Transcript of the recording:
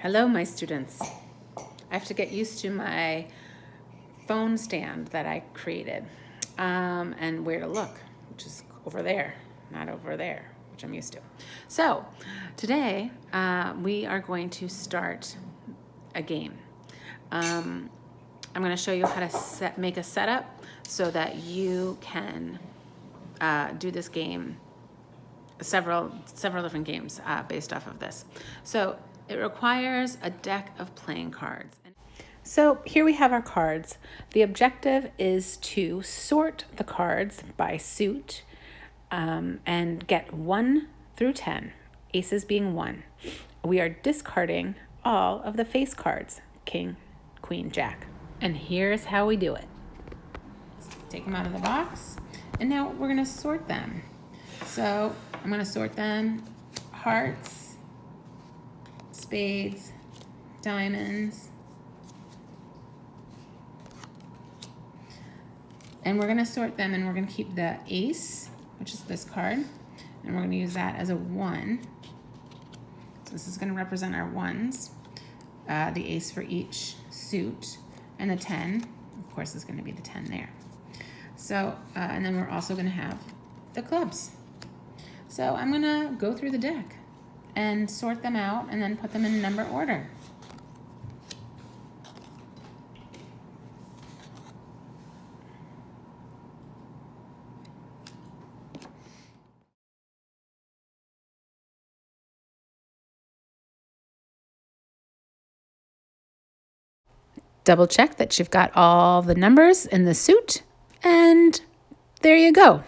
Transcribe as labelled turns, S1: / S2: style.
S1: Hello, my students. I have to get used to my phone stand that I created and where to look, which is over there, not over there, which I'm used to. So today we are going to start a game. I'm going to show you how to make a setup so that you can do this game, several different games based off of this. So it requires a deck of playing cards. So here we have our cards. The objective is to sort the cards by suit and get 1 through 10, aces being 1. We are discarding all of the face cards, king, queen, jack. And here's how we do it. Take them out of the box, and now we're gonna sort them. So I'm gonna sort them: hearts, spades, diamonds, and we're gonna sort them, and we're gonna keep the ace, which is this card, and we're gonna use that as a 1. So this is gonna represent our ones, the ace for each suit, and the 10, of course, is gonna be the 10 there. So, and then we're also gonna have the clubs. So I'm gonna go through the deck and sort them out and then put them in number order. Double check that you've got all the numbers in the suit, and there you go.